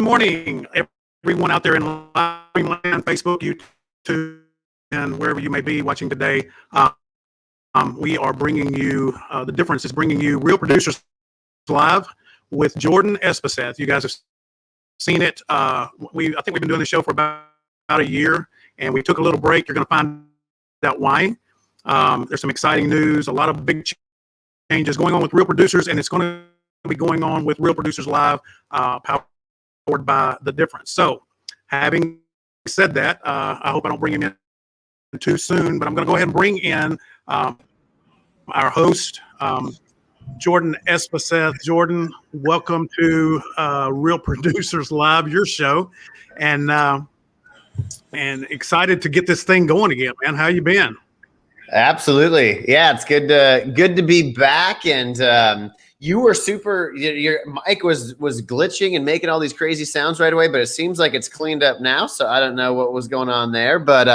morning, everyone out there in land, Facebook, YouTube, and wherever you may be watching today. We are bringing you, the difference is bringing you Real Producers Live with Jordan Espeseth. You guys have seen it. I think we've been doing the show for about a year, and we took a little break. You're going to find out why. There's some exciting news, a lot of big changes going on with Real Producers, and it's going to be going on with Real Producers Live, powered by The Difference. So, having said that, I hope I don't bring him in too soon, but I'm going to go ahead and bring in our host, Jordan Espeseth. Jordan, welcome to Real Producers Live, your show, and excited to get this thing going again, man. How you been? Absolutely, yeah. It's good to be back, and you were super. Your mic was glitching and making all these crazy sounds right away, but it seems like it's cleaned up now. So I don't know what was going on there, but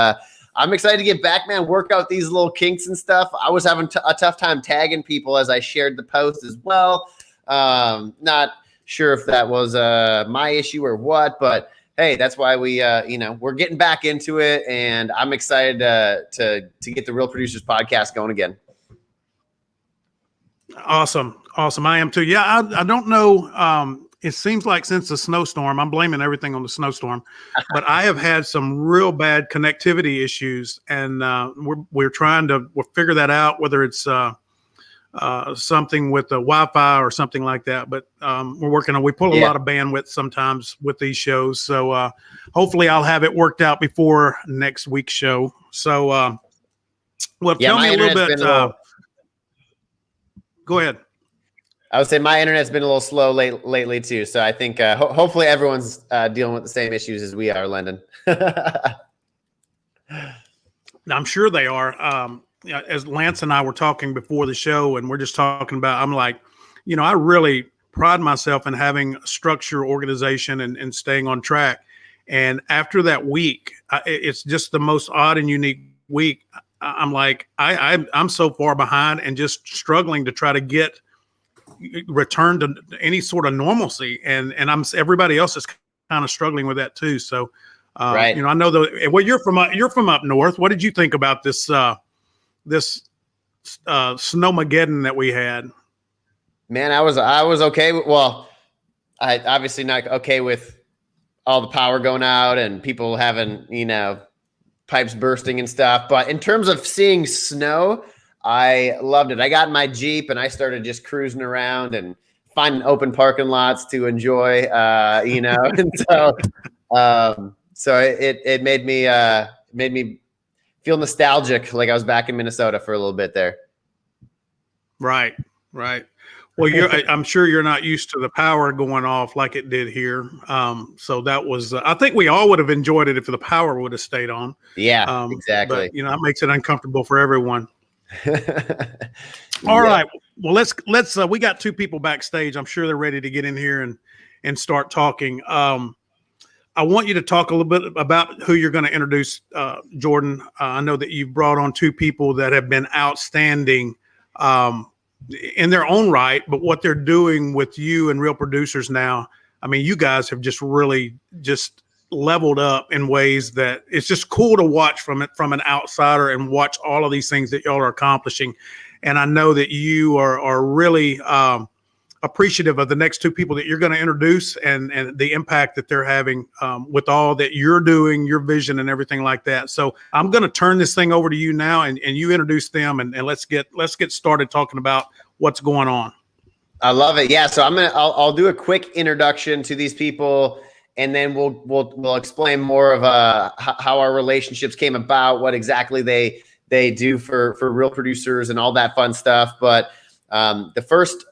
I'm excited to get back, man. Work out these little kinks and stuff. I was having a tough time tagging people as I shared the post as well. Not sure if that was my issue or what, but hey, that's why we're getting back into it, and I'm excited to get the Real Producers podcast going again. Awesome. I am too. Yeah, I don't know. It seems like since the snowstorm, I'm blaming everything on the snowstorm, but I have had some real bad connectivity issues, and we're trying to figure that out, whether it's something with the Wi-Fi or something like that. But we're working on. We pull a lot of bandwidth sometimes with these shows, so hopefully I'll have it worked out before next week's show. So, tell me a little bit. Go ahead. I would say my internet's been a little slow lately too. So I think hopefully everyone's dealing with the same issues as we are, Lyndon. I'm sure they are. As Lance and I were talking before the show, and we're just talking about, I'm like, I really pride myself in having structure, organization, and staying on track. And after that week, it's just the most odd and unique week. I'm like, I'm so far behind and just struggling to try to return to any sort of normalcy. And everybody else is kind of struggling with that too. So, right. I know you're from up north. What did you think about this snowmageddon that we had? Man, I was okay. Well, I obviously not okay with all the power going out and people having, pipes bursting and stuff. But in terms of seeing snow, I loved it. I got in my Jeep and I started just cruising around and finding open parking lots to enjoy, and so it made me feel nostalgic, like I was back in Minnesota for a little bit there. Right. Well, I'm sure you're not used to the power going off like it did here. So that was, I think we all would have enjoyed it if the power would have stayed on. Yeah, exactly. But, it makes it uncomfortable for everyone. All right. Well, let's we got two people backstage. I'm sure they're ready to get in here and start talking. I want you to talk a little bit about who you're going to introduce, Jordan. I know that you've brought on two people that have been outstanding in their own right, but what they're doing with you and Real Producers now, I mean, you guys have just really just leveled up in ways that it's just cool to watch from an outsider and watch all of these things that y'all are accomplishing. And I know that you are really appreciative of the next two people that you're going to introduce and the impact that they're having with all that you're doing, your vision and everything like that. So I'm going to turn this thing over to you now and you introduce them and let's get started talking about what's going on. I love it. Yeah. So I'll do a quick introduction to these people and then we'll explain more of how our relationships came about, what exactly they do for Real Producers and all that fun stuff. But the first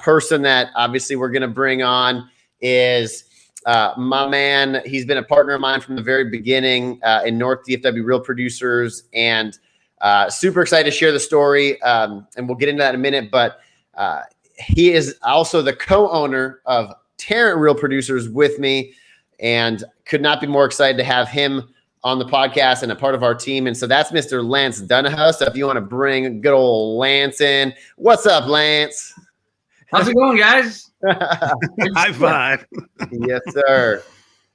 person that obviously we're going to bring on is my man. He's been a partner of mine from the very beginning in North DFW Real Producers, and super excited to share the story. And we'll get into that in a minute. But he is also the co-owner of Tarrant Real Producers with me, and could not be more excited to have him on the podcast and a part of our team. And so that's Mr. Lance Dunahoe. So if you want to bring good old Lance in, what's up, Lance? How's it going, guys? High five. Yes, sir.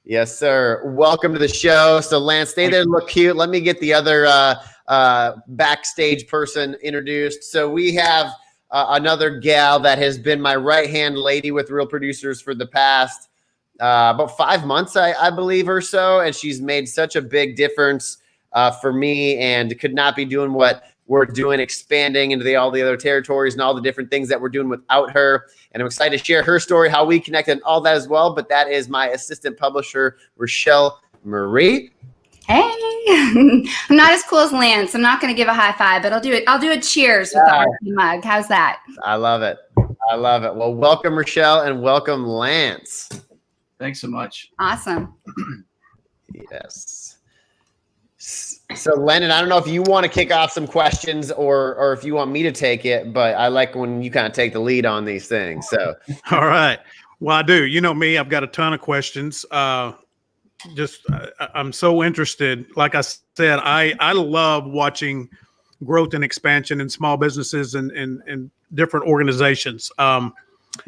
Yes, sir. Welcome to the show. So, Lance, stay there, look cute. Let me get the other backstage person introduced. So we have another gal that has been my right-hand lady with Real Producers for the past about 5 months, I believe, or so. And she's made such a big difference for me, and could not be doing what we're doing, expanding into all the other territories and all the different things that we're doing without her. And I'm excited to share her story, how we connected, and all that as well. But that is my assistant publisher, Rachelle Marie. Hey, I'm not as cool as Lance. I'm not going to give a high five, but I'll do it. I'll do a cheers with the RP mug. How's that? I love it. I love it. Well, welcome, Rachelle, and welcome, Lance. Thanks so much. Awesome. Yes. So, Lennon, I don't know if you want to kick off some questions or if you want me to take it, but I like when you kind of take the lead on these things. So, all right. Well, I do. You know me, I've got a ton of questions. I'm so interested. Like I said, I love watching growth and expansion in small businesses and different organizations.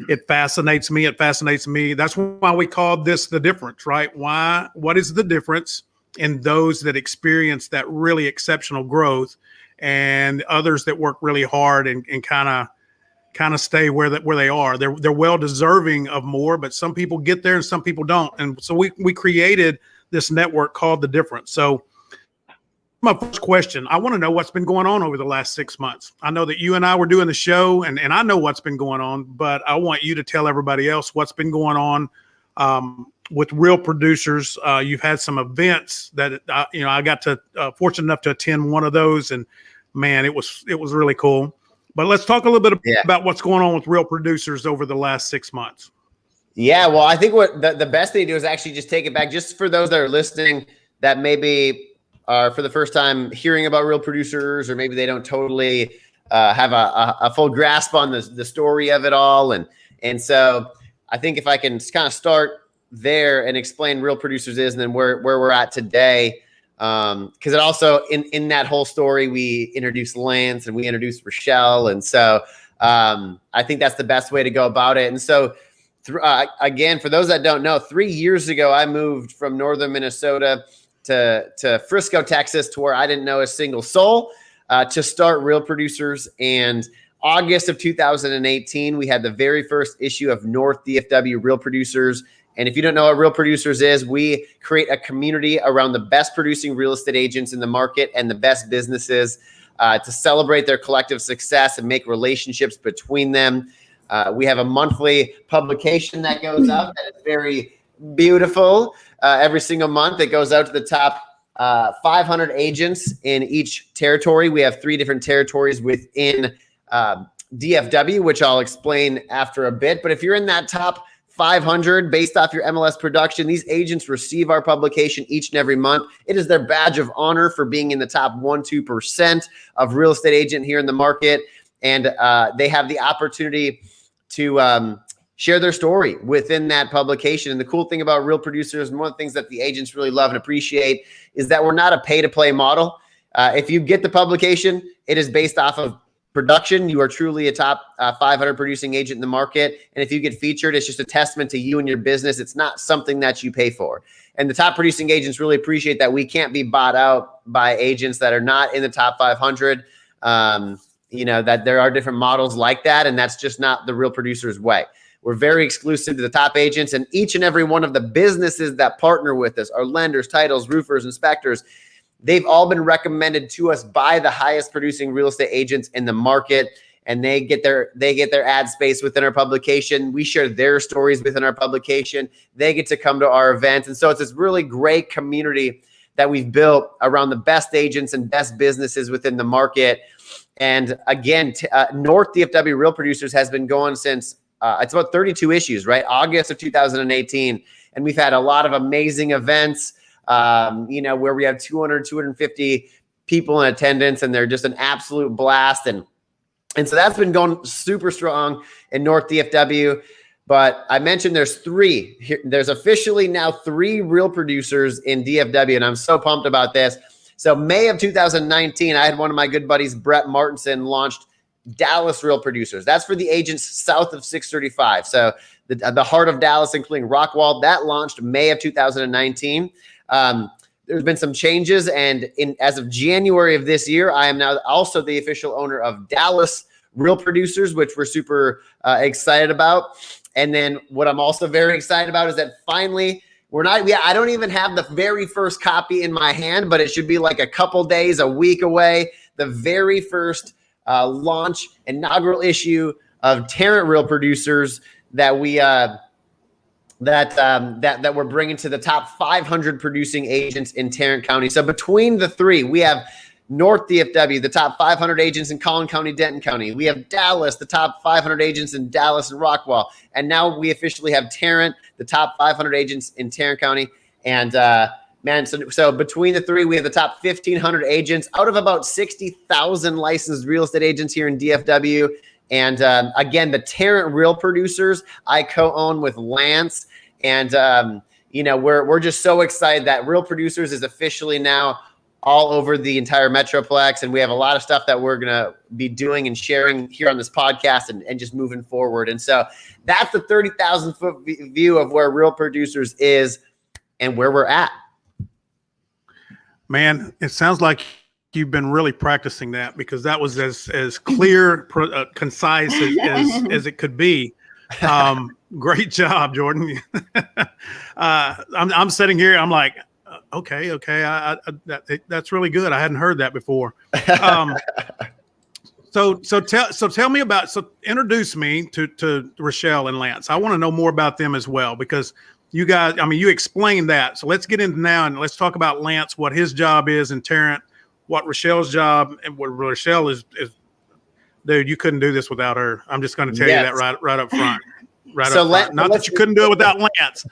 It fascinates me. That's why we called this the difference, right? What is the difference in those that experience that really exceptional growth and others that work really hard and kind of stay where they are? They're well deserving of more, but some people get there and some people don't. And so we created this network called The Difference. So my first question, I want to know what's been going on over the last 6 months. I know that you and I were doing the show, and I know what's been going on, but I want you to tell everybody else what's been going on with Real Producers. You've had some events that I got to fortunate enough to attend one of those, and man, it was really cool. But let's talk a little bit about what's going on with Real Producers over the last 6 months. Yeah, well, I think what the best thing to do is actually just take it back, just for those that are listening that maybe are for the first time hearing about Real Producers, or maybe they don't totally have a full grasp on the story of it all. And so I think if I can kind of start there and explain Real Producers is, and then where we're at today, because it also in that whole story we introduced Lance and we introduced Rachelle, and so I think that's the best way to go about it. And so again, for those that don't know, 3 years ago I moved from northern Minnesota to Frisco, Texas, to where I didn't know a single soul, to start Real Producers. And August of 2018, we had the very first issue of North DFW Real Producers. And if you don't know what Real Producers is, we create a community around the best producing real estate agents in the market and the best businesses to celebrate their collective success and make relationships between them. We have a monthly publication that goes up that is very beautiful. Every single month, it goes out to the top 500 agents in each territory. We have 3 different territories within DFW, which I'll explain after a bit. But if you're in that top 500 based off your MLS production, these agents receive our publication each and every month. It is their badge of honor for being in the top 1-2% of real estate agent here in the market. And they have the opportunity to share their story within that publication. And the cool thing about Real Producers, and one of the things that the agents really love and appreciate, is that we're not a pay-to-play model. If you get the publication, it is based off of production. You are truly a top 500 producing agent in the market. And if you get featured, it's just a testament to you and your business. It's not something that you pay for. And the top producing agents really appreciate that we can't be bought out by agents that are not in the top 500. That there are different models like that, and that's just not the Real Producers way. We're very exclusive to the top agents, and each and every one of the businesses that partner with us, our lenders, titles, roofers, inspectors, they've all been recommended to us by the highest producing real estate agents in the market, and they get their ad space within our publication. We share their stories within our publication. They get to come to our events, and so it's this really great community that we've built around the best agents and best businesses within the market. And again, North DFW Real Producers has been going since it's about 32 issues, right? August of 2018. And we've had a lot of amazing events, where we have 200, 250 people in attendance, and they're just an absolute blast. And so that's been going super strong in North DFW. But I mentioned there's officially now 3 Real Producers in DFW, and I'm so pumped about this. So May of 2019, I had one of my good buddies, Brett Martinson, launched Dallas Real Producers. That's for the agents south of 635. So the heart of Dallas, including Rockwall, that launched May of 2019. There's been some changes, and as of January of this year, I am now also the official owner of Dallas Real Producers, which we're super excited about. And then what I'm also very excited about is that finally I don't even have the very first copy in my hand, but it should be like a couple days, a week away. The very first launch inaugural issue of Tarrant Real Producers that we that we're bringing to the top 500 producing agents in Tarrant County. So between the three, we have North DFW, the top 500 agents in Collin County, Denton County. We have Dallas, the top 500 agents in Dallas and Rockwall. And now we officially have Tarrant, the top 500 agents in Tarrant County. And so between the three, we have the top 1,500 agents out of about 60,000 licensed real estate agents here in DFW. And again, the Tarrant Real Producers I co-own with Lance. And we're just so excited that Real Producers is officially now all over the entire Metroplex. And we have a lot of stuff that we're going to be doing and sharing here on this podcast and just moving forward. And so that's the 30,000 foot view of where Real Producers is and where we're at. Man, it sounds like you've been really practicing that, because that was as clear, concise as it could be. Great job, Jordan. I'm sitting here. I'm like, okay. That's really good. I hadn't heard that before. So tell me about. So introduce me to Rachelle and Lance. I want to know more about them as well, because you guys. I mean, you explained that. So let's get into now and let's talk about Lance. What his job is in Tarrant. What Rachelle's job and what Rachelle is. Dude, you couldn't do this without her. I'm just going to tell you that right up front. Not that you couldn't do it without Lance.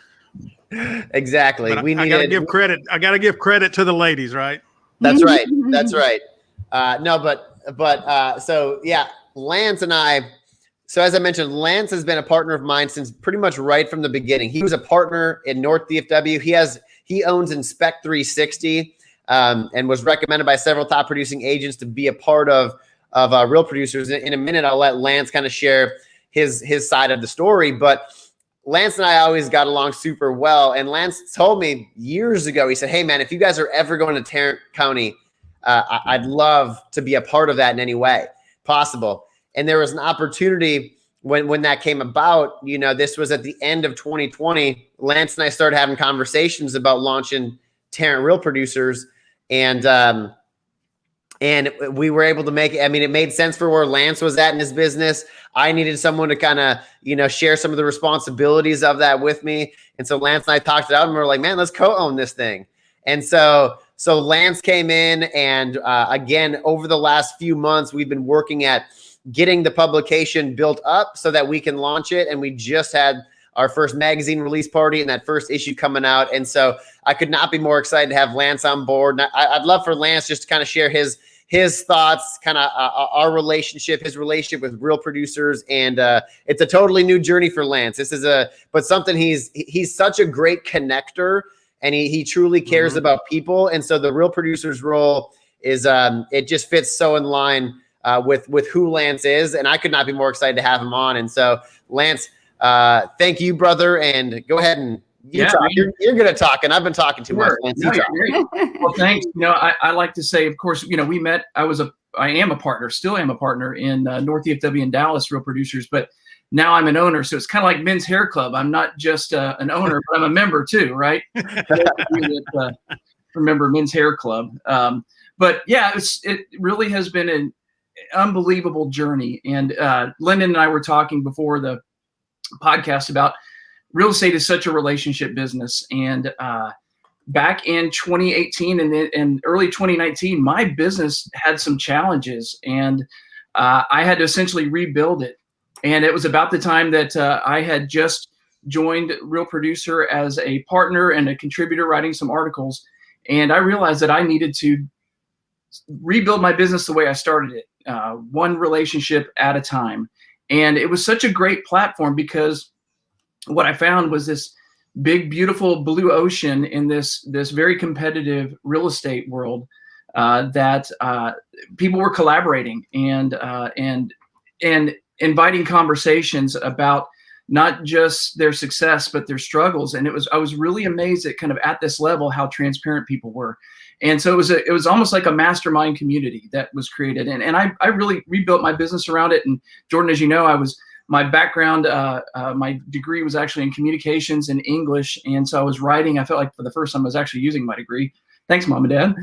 Exactly. But I got to give credit. I got to give credit to the ladies, right? That's right. That's right. So yeah, Lance and I. So as I mentioned, Lance has been a partner of mine since pretty much right from the beginning. He was a partner in North DFW. He owns Inspect 360 and was recommended by several top producing agents to be a part of Real Producers. In a minute, I'll let Lance kind of share his side of the story, but Lance and I always got along super well. And Lance told me years ago, he said, "Hey man, if you guys are ever going to Tarrant County, I'd love to be a part of that in any way possible." And there was an opportunity when that came about. This was at the end of 2020. Lance and I started having conversations about launching Tarrant Real Producers, and we were able to make it. I mean, it made sense for where Lance was at in his business. I needed someone to kind of, share some of the responsibilities of that with me. And so Lance and I talked it out, and we were like, man, let's co-own this thing. And so Lance came in, and again, over the last few months, we've been working at getting the publication built up so that we can launch it. And we just had our first magazine release party and that first issue coming out. And so I could not be more excited to have Lance on board. And I'd love for Lance just to kind of share his thoughts, kind of our relationship, his relationship with Real Producers. And it's a totally new journey for Lance. This is but something he's such a great connector, and he truly cares about people. And so the Real Producers role is, it just fits so in line with who Lance is. And I could not be more excited to have him on. And so Lance, thank you, brother. And go ahead and talk. You're good at talking. I've been talking too much. Lance, well, thanks. I like to say, of course, we met. I am a partner, still am a partner in North DFW and Dallas Real Producers, but now I'm an owner. So it's kind of like Men's Hair Club. I'm not just an owner, but I'm a member too, right? Remember Men's Hair Club. But yeah, it really has been an unbelievable journey. And Lyndon and I were talking before the podcast about real estate is such a relationship business. And back in 2018 and in early 2019, my business had some challenges, and I had to essentially rebuild it. And it was about the time that I had just joined Real Producer as a partner and a contributor writing some articles. And I realized that I needed to rebuild my business the way I started it, one relationship at a time. And it was such a great platform, because what I found was this big, beautiful blue ocean in this very competitive real estate world that people were collaborating and and inviting conversations about not just their success, but their struggles. And I was really amazed at kind of at this level, how transparent people were. And so it was almost like a mastermind community that was created. And I really rebuilt my business around it. And Jordan, as you know, my background, my degree was actually in communications and English. And so I was writing. I felt like for the first time I was actually using my degree. Thanks, Mom and Dad.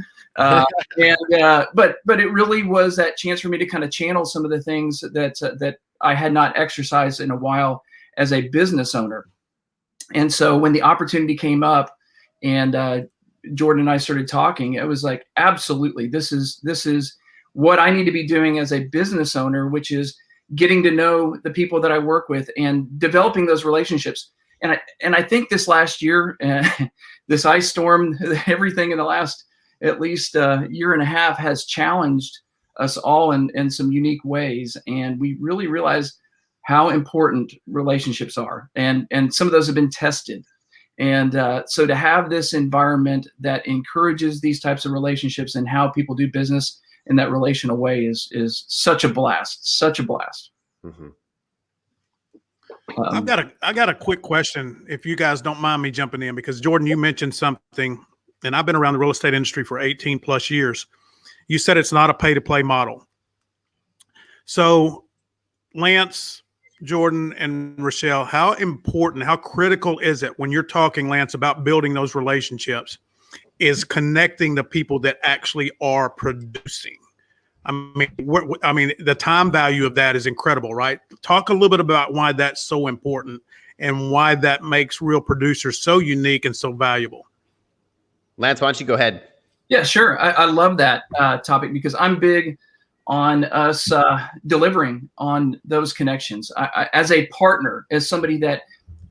But it really was that chance for me to kind of channel some of the things that I had not exercised in a while as a business owner. And so when the opportunity came up and Jordan and I started talking, it was like, absolutely, this is what I need to be doing as a business owner, which is getting to know the people that I work with and developing those relationships. And I think this last year, this ice storm, everything in the last at least year and a half has challenged us all in some unique ways. And we really realized how important relationships are. And some of those have been tested. And so to have this environment that encourages these types of relationships and how people do business in that relational way is such a blast, such a blast. Mm-hmm. I got a quick question, if you guys don't mind me jumping in, because Jordan, you mentioned something, and I've been around the real estate industry for 18 plus years. You said it's not a pay to play model. So Lance, Jordan, and Rachelle, how important, how critical is it when you're talking, Lance, about building those relationships, is connecting the people that actually are producing? I mean, the time value of that is incredible, right? Talk a little bit about why that's so important and why that makes real producers so unique and so valuable. Lance, why don't you go ahead? Yeah, sure. I love that topic because I'm big on us delivering on those connections. I, as a partner, as somebody that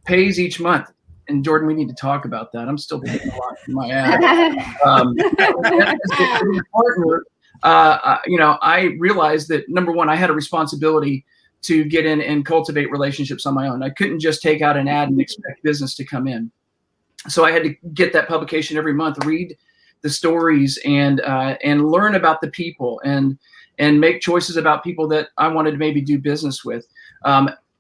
pays each month, and Jordan, we need to talk about that. I'm still paying a lot for my ad. As a partner, I realized that, number one, I had a responsibility to get in and cultivate relationships on my own. I couldn't just take out an ad and expect business to come in. So I had to get that publication every month, read the stories and learn about the people and make choices about people that I wanted to maybe do business with.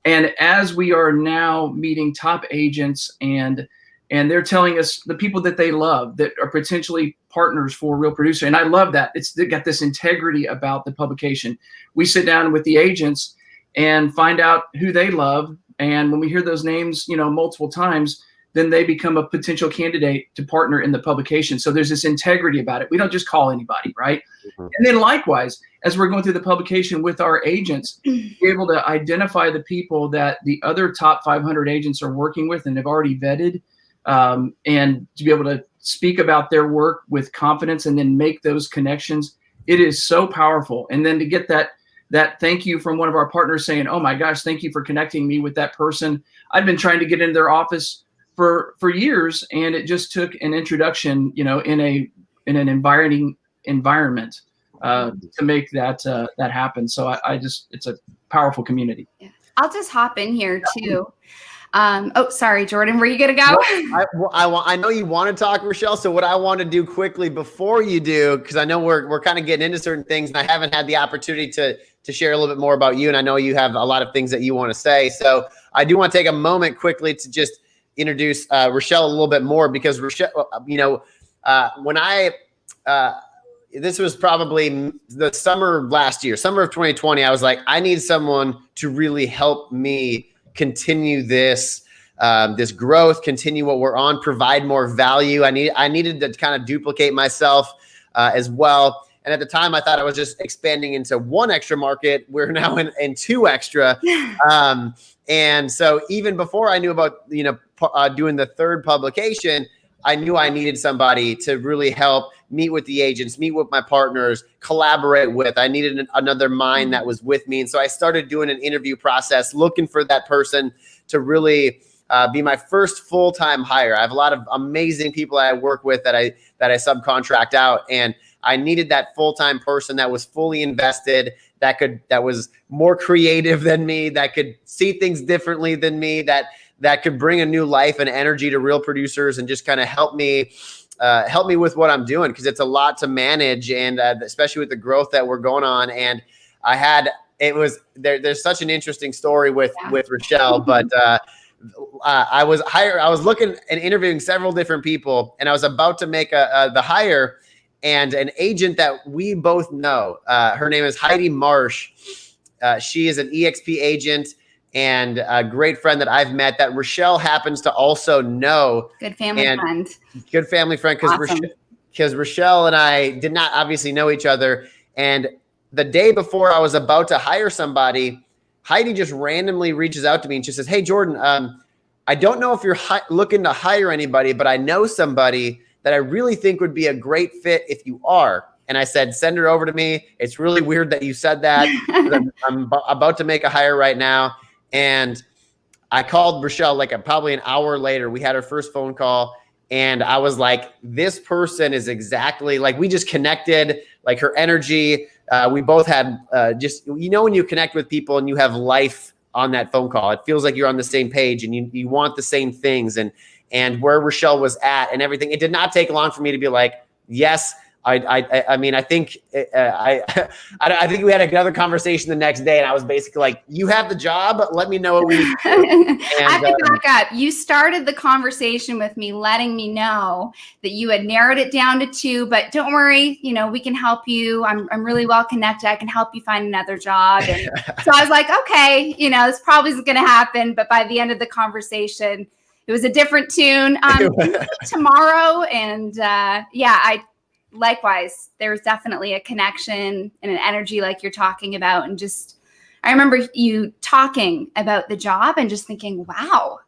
And as we are now meeting top agents and they're telling us the people that they love that are potentially partners for Real Producer. And I love that. They got this integrity about the publication. We sit down with the agents and find out who they love. And when we hear those names, multiple times, then they become a potential candidate to partner in the publication. So there's this integrity about it. We don't just call anybody, right? Mm-hmm. And then likewise, as we're going through the publication with our agents, be able to identify the people that the other top 500 agents are working with and have already vetted, and to be able to speak about their work with confidence and then make those connections. It is so powerful. And then to get that thank you from one of our partners saying, "Oh my gosh, thank you for connecting me with that person. I've been trying to get into their office for years, and it just took an introduction, in an environment to make that happen." So it's a powerful community. Yeah. I'll just hop in here too. Sorry, Jordan, were you gonna go? I know you want to talk, Rachelle. So what I want to do quickly before you do, because I know we're kind of getting into certain things, and I haven't had the opportunity to share a little bit more about you, and I know you have a lot of things that you want to say. So I do want to take a moment quickly to just introduce Rachelle a little bit more, because Rachelle, when this was probably the summer of last year, summer of 2020, I was like, I need someone to really help me continue this growth, continue what we're on, provide more value. I needed to kind of duplicate myself as well. And at the time, I thought I was just expanding into one extra market. We're now in two extra. And so even before I knew about, doing the third publication, I knew I needed somebody to really help meet with the agents, meet with my partners, collaborate with. I needed another mind that was with me. And so I started doing an interview process, looking for that person to really be my first full-time hire. I have a lot of amazing people I work with that I subcontract out. And I needed that full-time person that was fully invested, that was more creative than me, that could see things differently than me, that could bring a new life and energy to Real Producers and just kind of help me with what I'm doing, because it's a lot to manage, and especially with the growth that we're going on. And I had it was there's such an interesting story with Rachelle, but I was looking and interviewing several different people, and I was about to make the hire, and an agent that we both know, her name is Heidi Marsh. She is an EXP agent and a great friend that I've met that Rachelle happens to also know. Good family friend. Good family friend, because Rachelle and I did not obviously know each other. And the day before I was about to hire somebody, Heidi just randomly reaches out to me and she says, "Hey, Jordan, I don't know if you're looking to hire anybody, but I know somebody that I really think would be a great fit if you are." And I said, "Send her over to me. It's really weird that you said that. I'm about to make a hire right now." And I called Rachelle probably an hour later. We had our first phone call, and I was like, this person is exactly like, we just connected, like her energy. We both had just, when you connect with people and you have life on that phone call, it feels like you're on the same page and you want the same things. And where Rachelle was at and everything, it did not take long for me to be like, yes. I mean, I think I think we had another conversation the next day, and I was basically like, "You have the job. Let me know what we need to do." And, I have to back up. You started the conversation with me, letting me know that you had narrowed it down to 2, but don't worry, we can help you. I'm really well connected. I can help you find another job. And so I was like, okay, this probably isn't going to happen. But by the end of the conversation, it was a different tune. Tomorrow, and likewise, there's definitely a connection and an energy like you're talking about. And just, I remember you talking about the job and just thinking, wow,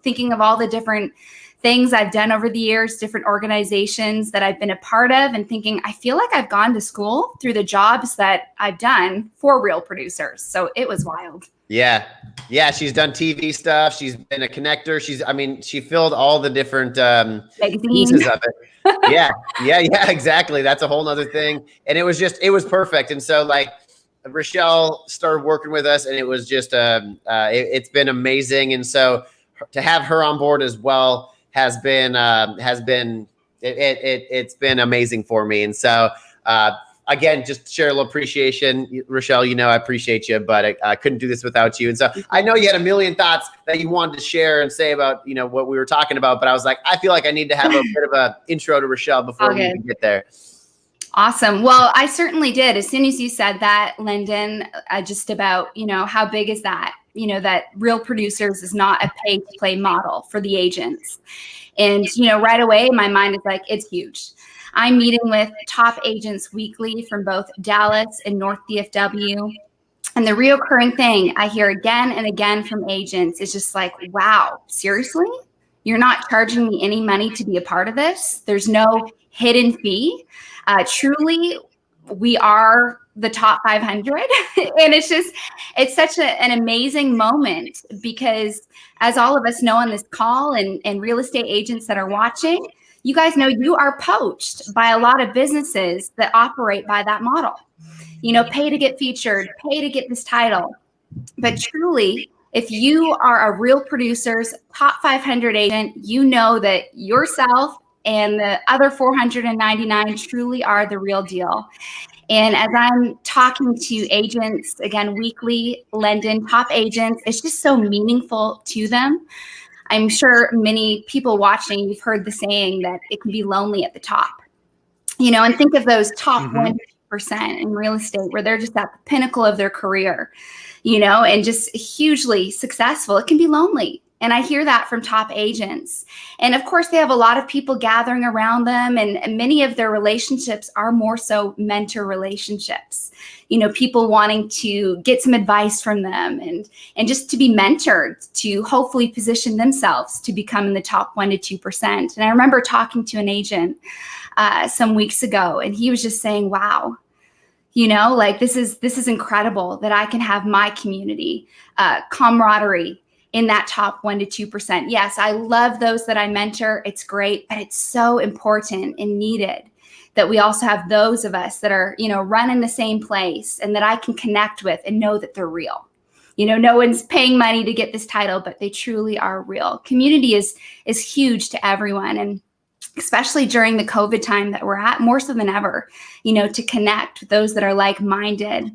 thinking of all the different things I've done over the years, different organizations that I've been a part of, and thinking, I feel like I've gone to school through the jobs that I've done for real producers. So it was wild. Yeah. She's done TV stuff. She's been a connector. She filled all the different pieces of it. Yeah, exactly. That's a whole nother thing. And it was perfect. And so Rachelle started working with us, and it was just, it's been amazing. And so to have her on board as well has been amazing for me. And so, again, just share a little appreciation. Rachelle, I appreciate you, but I couldn't do this without you. And so I know you had a million thoughts that you wanted to share and say about, what we were talking about, but I was like, I feel like I need to have a bit of an intro to Rachelle before we can get there. Awesome. Well, I certainly did. As soon as you said that, Lyndon, just about, how big is that? That Real Producers is not a pay-to-play model for the agents. And, right away, my mind is like, it's huge. I'm meeting with top agents weekly from both Dallas and North DFW. And the reoccurring thing I hear again and again from agents is just like, wow, seriously? You're not charging me any money to be a part of this? There's no hidden fee. Truly, we are the top 500. And it's such an amazing moment, because as all of us know on this call, and real estate agents that are watching, you guys know you are poached by a lot of businesses that operate by that model. Pay to get featured, pay to get this title. But truly, if you are a Real Producers top 500 agent, you know that yourself and the other 499 truly are the real deal. And as I'm talking to agents, again, weekly, Lyndon, top agents, it's just so meaningful to them. I'm sure many people watching, you've heard the saying that it can be lonely at the top, and think of those top 1% in real estate where they're just at the pinnacle of their career, and just hugely successful. It can be lonely. And I hear that from top agents. And of course, they have a lot of people gathering around them, and many of their relationships are more so mentor relationships. People wanting to get some advice from them and just to be mentored to hopefully position themselves to become in the top 1% to 2%. And I remember talking to an agent some weeks ago, and he was just saying, wow, this is incredible that I can have my community camaraderie in that top 1% to 2%. Yes, I love those that I mentor. It's great, but it's so important and needed that we also have those of us that are, running the same place and that I can connect with and know that they're real. No one's paying money to get this title, but they truly are real. Community is huge to everyone. And especially during the COVID time that we're at, more so than ever, you know, to connect with those that are like-minded.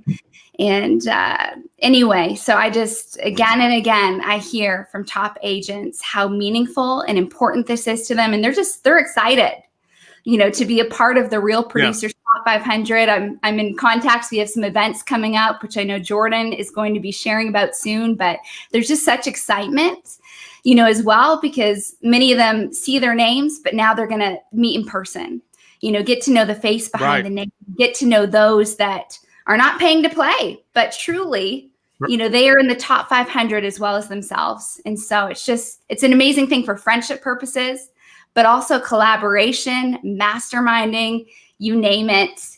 And anyway, so I just, again and again, I hear from top agents how meaningful and important this is to them. And they're excited, you know, to be a part of the Real Producers Top 500. I'm in contacts. We have some events coming up, which I know Jordan is going to be sharing about soon, but there's just such excitement, you know, as well, because many of them see their names, but now they're going to meet in person, you know, get to know the face behind the name, get to know those that are not paying to play, but truly, you know, they are in the top 500 as well as themselves. And so it's an amazing thing for friendship purposes, but also collaboration, masterminding, you name it.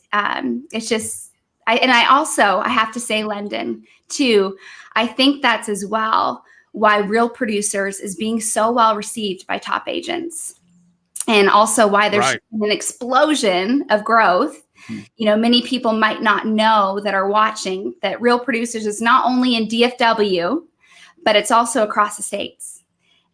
It's just, I have to say, Lendon, too, I think that's as well why Real Producers is being so well received by top agents. And also why there's an explosion of growth. You know, many people might not know that are watching that Real Producers is not only in DFW, but it's also across the states.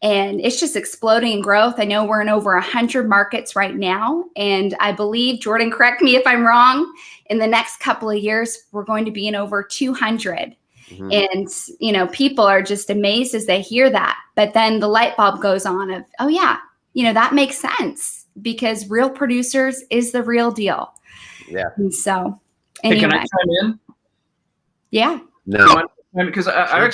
And it's just exploding in growth. I know we're in over 100 markets right now. And I believe, Jordan, correct me if I'm wrong, in the next couple of years, we're going to be in over 200. Mm-hmm. And, you know, people are just amazed as they hear that. But then the light bulb goes on of, oh, yeah, you know, that makes sense because Real Producers is the real deal. Yeah. And so, anyway. Hey, can I chime in? Yeah. No. Because I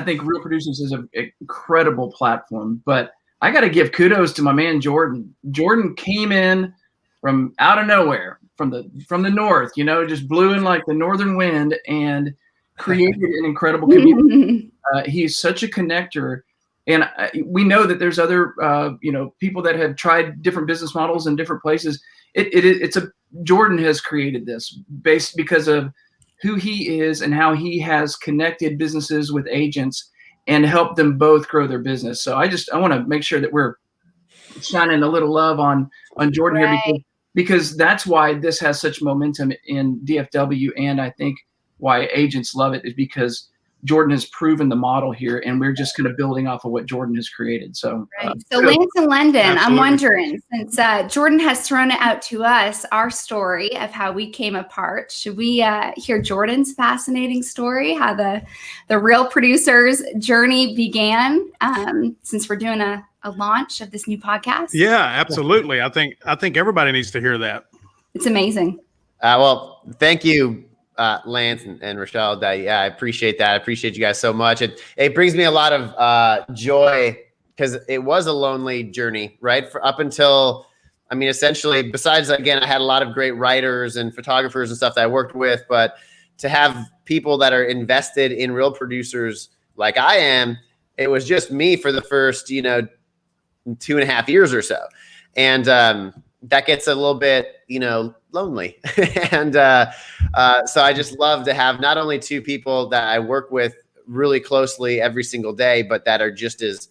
think Real Producers is an incredible platform, but I got to give kudos to my man Jordan. Jordan came in from out of nowhere, from the north, you know, just blew in like the northern wind and created an incredible community. He's such a connector. And we know that there's other, you know, people that have tried different business models in different places. Jordan has created this based because of who he is and how he has connected businesses with agents and helped them both grow their business. So I want to make sure that we're shining a little love on Jordan here because that's why this has such momentum in DFW. And I think why agents love it is because Jordan has proven the model here, and we're just kind of building off of what Jordan has created. So, so Lance and Lendon, I'm wondering, since Jordan has thrown it out to us, our story of how we came apart, should we hear Jordan's fascinating story, how the Real Producers journey began, since we're doing a launch of this new podcast? Yeah, absolutely. I think everybody needs to hear that. It's amazing. Well, thank you, Lance and Rachelle. I appreciate that. I appreciate you guys so much. It brings me a lot of joy because it was a lonely journey, right? For up until, I mean, essentially, besides, again, I had a lot of great writers and photographers and stuff that I worked with, but to have people that are invested in Real Producers like I am, it was just me for the first, 2.5 years or so. And that gets a little bit, lonely. And so I just love to have not only two people that I work with really closely every single day, but that are just as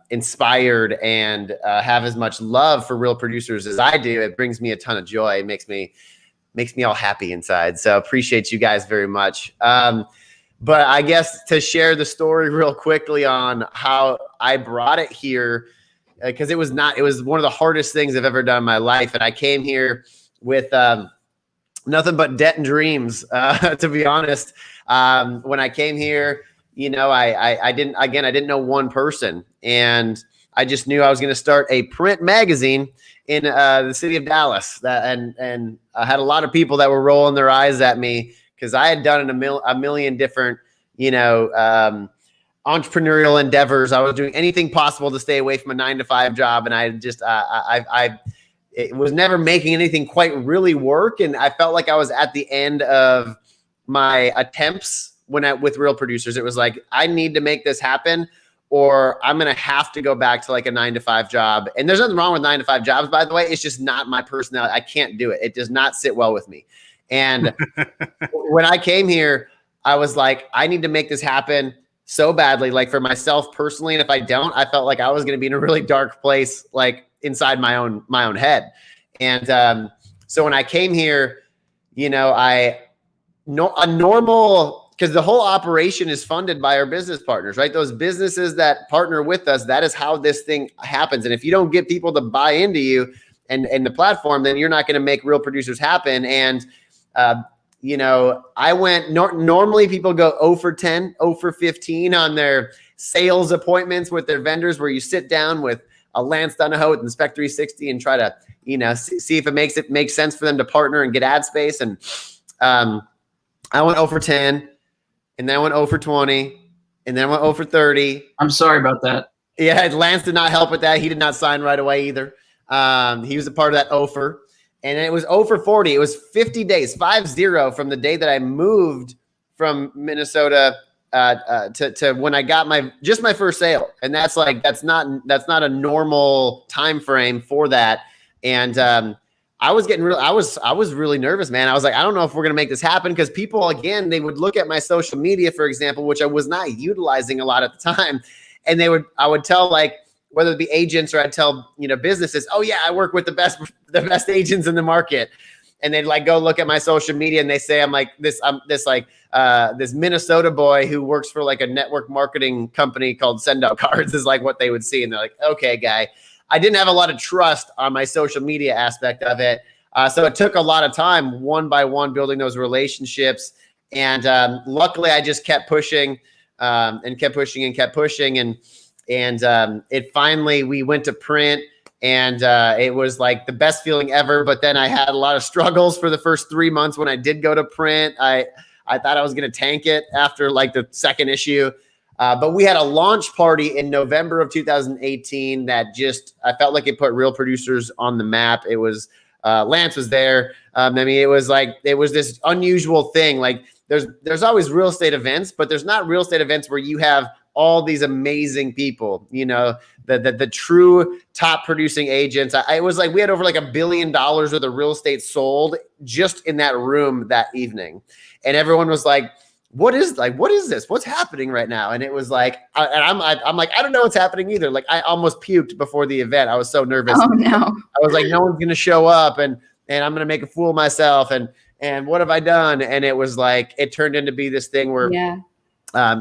inspired and have as much love for Real Producers as I do. It brings me a ton of joy. It makes me all happy inside. So appreciate you guys very much. But I guess to share the story real quickly on how I brought it here, because it was one of the hardest things I've ever done in my life. And I came here with nothing but debt and dreams, to be honest. When I came here, I didn't know one person, and I just knew I was going to start a print magazine in the city of Dallas. And I had a lot of people that were rolling their eyes at me because I had done a million different, entrepreneurial endeavors. I was doing anything possible to stay away from a 9-to-5 job. And I just, it was never making anything quite really work. And I felt like I was at the end of my attempts with Real Producers. It was like, I need to make this happen, or I'm going to have to go back to like a 9-to-5 job. And there's nothing wrong with 9-to-5 jobs, by the way. It's just not my personality. I can't do it. It does not sit well with me. And when I came here, I was like, I need to make this happen so badly, like for myself personally. And if I don't, I felt like I was going to be in a really dark place, like inside my own head. And so when I came here, a normal because the whole operation is funded by our business partners, right? Those businesses that partner with us, that is how this thing happens. And if you don't get people to buy into you and the platform, then you're not going to make Real Producers happen. And, I went, normally people go 0 for 10, 0 for 15 on their sales appointments with their vendors, where you sit down with a Lance Dunahoe with Inspect 360 and try to, see if it makes sense for them to partner and get ad space. And I went 0 for 10, and then I went 0 for 20, and then I went 0 for 30. I'm sorry about that. Yeah, Lance did not help with that. He did not sign right away either. He was a part of that 0 for. And it was 0 for 40. It was 50 days, 50 from the day that I moved from Minnesota to when I got my first sale. And that's not a normal time frame for that. And I was really nervous, man. I was like, I don't know if we're going to make this happen, because people, again, they would look at my social media, for example, which I was not utilizing a lot at the time. And I would tell, like, whether it be agents or I'd tell, businesses, oh yeah, I work with the best agents in the market. And they'd like go look at my social media and they say, I'm this Minnesota boy who works for like a network marketing company called Send Out Cards is like what they would see. And they're like, okay, guy. I didn't have a lot of trust on my social media aspect of it. So it took a lot of time, one by one, building those relationships. And luckily I just kept pushing and kept pushing and kept pushing. And it finally, we went to print, and it was like the best feeling ever. But then I had a lot of struggles for the first 3 months when I did go to print. I thought I was going to tank it after like the second issue. But we had a launch party in November of 2018 that I felt like it put Real Producers on the map. It was, Lance was there. It was this unusual thing. Like there's always real estate events, but there's not real estate events where you have all these amazing people, the true top producing agents. I was like, we had over like $1 billion worth of real estate sold just in that room that evening. And everyone was like, what is this? What's happening right now? And it was like, I'm like, I don't know what's happening either. Like I almost puked before the event. I was so nervous. Oh no. I was like, no one's going to show up and I'm going to make a fool of myself. And what have I done? And it was like, it turned into be this thing where,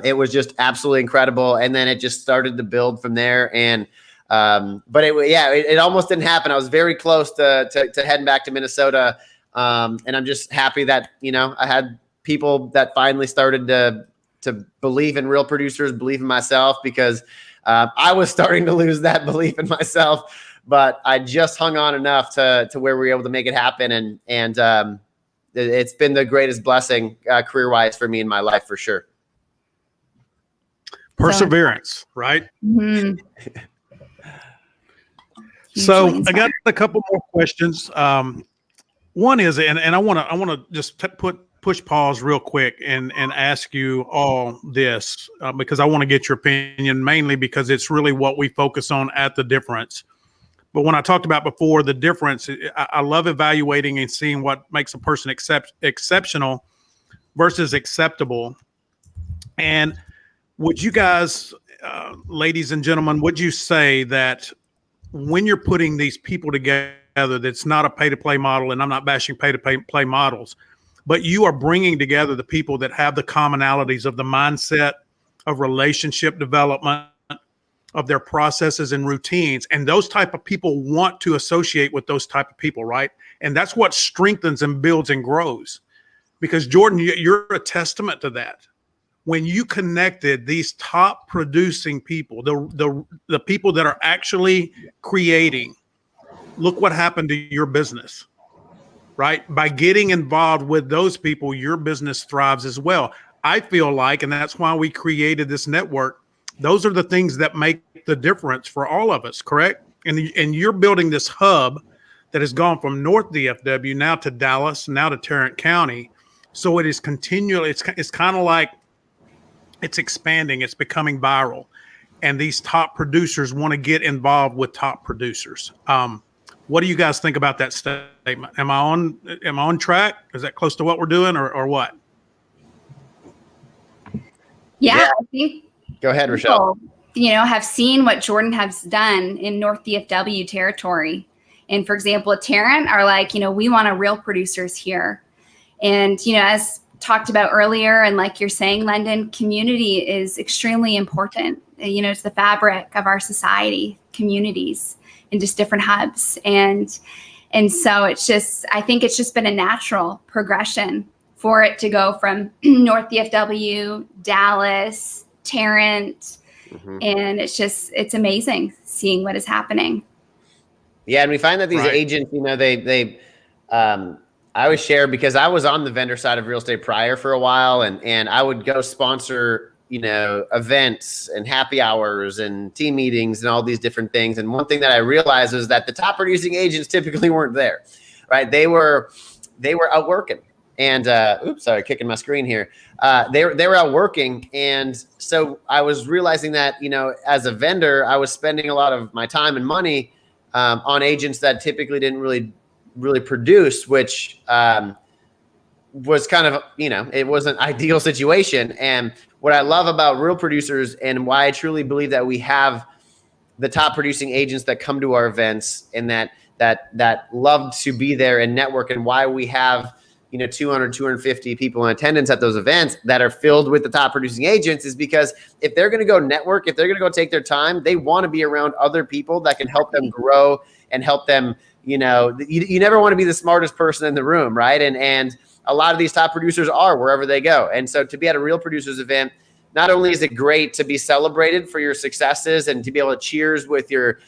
it was just absolutely incredible. And then it just started to build from there. And, but it almost didn't happen. I was very close to heading back to Minnesota. And I'm just happy that, I had people that finally started to believe in Real Producers, believe in myself, because, I was starting to lose that belief in myself, but I just hung on enough to where we were able to make it happen. And it's been the greatest blessing, career-wise for me in my life, for sure. Perseverance, right? Mm-hmm. So I got a couple more questions. One is, and I want to just push pause real quick and ask you all this because I want to get your opinion, mainly because it's really what we focus on at The Difference. But when I talked about before, the difference, I love evaluating and seeing what makes a person exceptional versus acceptable. And would you guys, ladies and gentlemen, would you say that when you're putting these people together, that's not a pay-to-play model, and I'm not bashing pay-to-play models, but you are bringing together the people that have the commonalities of the mindset, of relationship development, of their processes and routines, and those type of people want to associate with those type of people, right? And that's what strengthens and builds and grows. Because Jordan, you're a testament to that. When you connected these top producing people, the people that are actually creating, look what happened to your business, right? By getting involved with those people, your business thrives as well. I feel like, and that's why we created this network, those are the things that make the difference for all of us, correct? And you're building this hub that has gone from North DFW now to Dallas, now to Tarrant County. So it is continually, it's kind of like, it's expanding, it's becoming viral. And these top producers want to get involved with top producers. What do you guys think about that statement? Am I on track? Is that close to what we're doing or what? Yeah. I think go ahead, Rachelle. People, have seen what Jordan has done in North DFW territory. And for example, at Tarrant are like, we want a Real Producers here. And, as talked about earlier, and like you're saying, Lendon, community is extremely important. It's the fabric of our society, communities and just different hubs. And so I think it's just been a natural progression for it to go from North DFW, Dallas, Tarrant. And it's amazing seeing what is happening. Yeah. And we find that these Right. agents, I always share, because I was on the vendor side of real estate prior for a while, and I would go sponsor, events and happy hours and team meetings and all these different things. And one thing that I realized was that the top producing agents typically weren't there, right? They were out working. And sorry, kicking my screen here. They were out working, and so I was realizing that as a vendor, I was spending a lot of my time and money on agents that typically didn't really produce, which was kind of it was an ideal situation. And what I love about Real Producers, and why I truly believe that we have the top producing agents that come to our events and that love to be there and network, and why we have 200, 250 people in attendance at those events that are filled with the top producing agents, is because if they're going to go network, if they're going to go take their time, they want to be around other people that can help them grow and help them, you never want to be the smartest person in the room, right? And a lot of these top producers are wherever they go. And so to be at a Real Producers event, not only is it great to be celebrated for your successes and to be able to cheers with your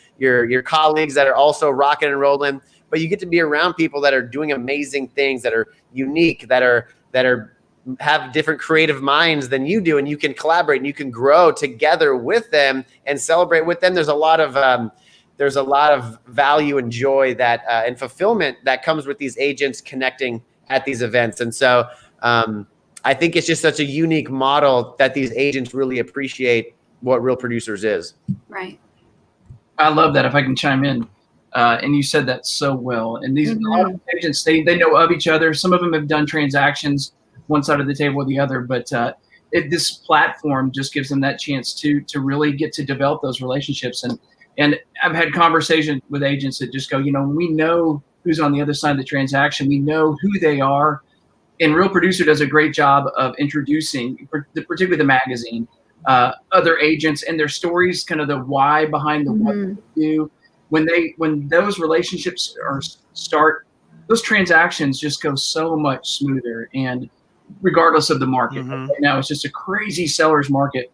colleagues that are also rocking and rolling, but you get to be around people that are doing amazing things, that are unique, that have different creative minds than you do, and you can collaborate and you can grow together with them and celebrate with them. There's a lot of value and joy that and fulfillment that comes with these agents connecting at these events. And so I think it's just such a unique model that these agents really appreciate what Real Producers is. Right. I love that. If I can chime in. And you said that so well. And these a lot of agents, they know of each other. Some of them have done transactions one side of the table or the other, but this platform just gives them that chance to really get to develop those relationships. And I've had conversations with agents that just go, we know who's on the other side of the transaction. We know who they are. And Real Producer does a great job of introducing, particularly the magazine, other agents and their stories, kind of the why behind the what they do. When those relationships start, those transactions just go so much smoother, and regardless of the market. Right now, it's just a crazy seller's market.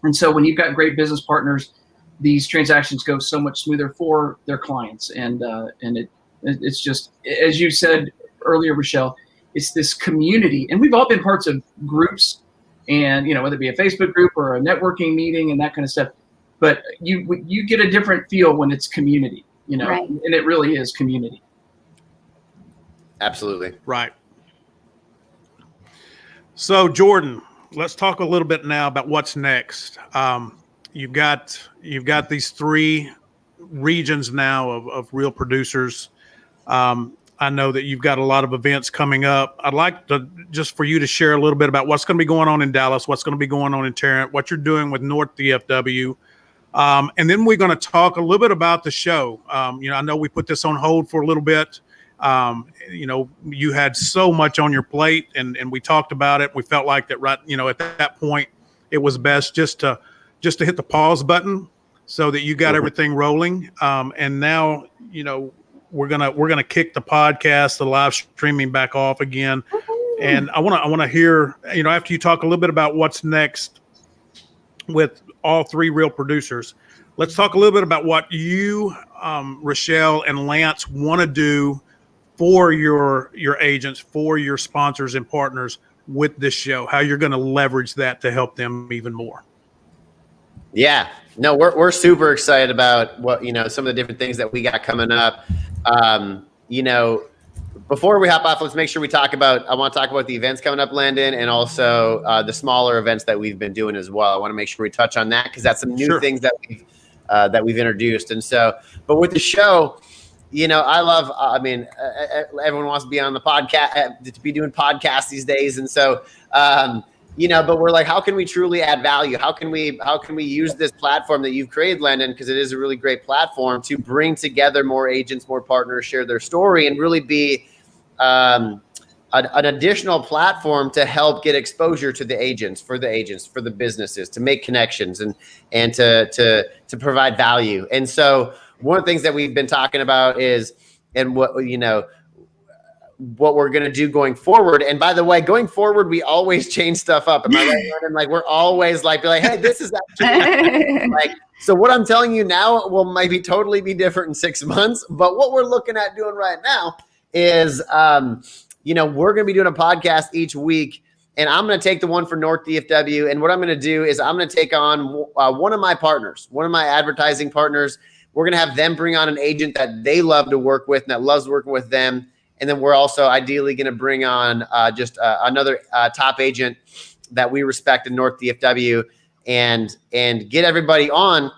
And so when you've got great business partners, these transactions go so much smoother for their clients. And it's just, as you said earlier, Rachelle, it's this community, and we've all been parts of groups, and whether it be a Facebook group or a networking meeting and that kind of stuff. But you get a different feel when it's community, right. And it really is community. Absolutely. Right. So Jordan, let's talk a little bit now about what's next. You've got these 3 regions now of Real Producers. I know that you've got a lot of events coming up. I'd like just for you to share a little bit about what's going to be going on in Dallas, what's going to be going on in Tarrant, what you're doing with North DFW. And then we're going to talk a little bit about the show. I know we put this on hold for a little bit. You had so much on your plate, and we talked about it. We felt like that at that point, it was best just to hit the pause button so that you got everything rolling. And now, we're gonna kick the podcast, the live streaming back off again. And I want to hear, after you talk a little bit about what's next with all 3 Real Producers, let's talk a little bit about what you, Rachelle and Lance, want to do for your agents, for your sponsors and partners with this show, how you're going to leverage that to help them even more. Yeah, no, we're super excited about what, some of the different things that we got coming up. Before we hop off, let's make sure I want to talk about the events coming up, Landon, and also the smaller events that we've been doing as well. I want to make sure we touch on that, because that's some new things that we've introduced. And so, but with the show, everyone wants to be on the podcast, to be doing podcasts these days. And so, but we're like, how can we truly add value? How can we use this platform that you've created, Landon? Because it is a really great platform to bring together more agents, more partners, share their story, and really be, an additional platform to help get exposure to the agents, for the businesses, to make connections and to provide value. And so one of the things that we've been talking about is, and what we're going to do going forward. And by the way, going forward, we always change stuff up. Am I right, Jordan? Like, we're always like, hey, this is actually like, so what I'm telling you now will maybe totally be different in 6 months. But what we're looking at doing right now is, we're going to be doing a podcast each week, and I'm going to take the one for North DFW. And what I'm going to do is I'm going to take on one of my partners, one of my advertising partners. We're going to have them bring on an agent that they love to work with and that loves working with them. And then we're also ideally going to bring on another top agent that we respect in North DFW and get everybody on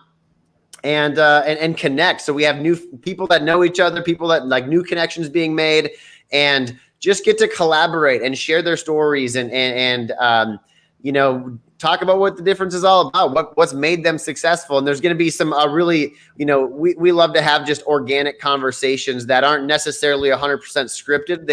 and connect. So we have new people that know each other, people that like new connections being made, and just get to collaborate and share their stories and talk about what the difference is all about, what's made them successful. And there's going to be some really, we love to have just organic conversations that aren't necessarily 100% scripted.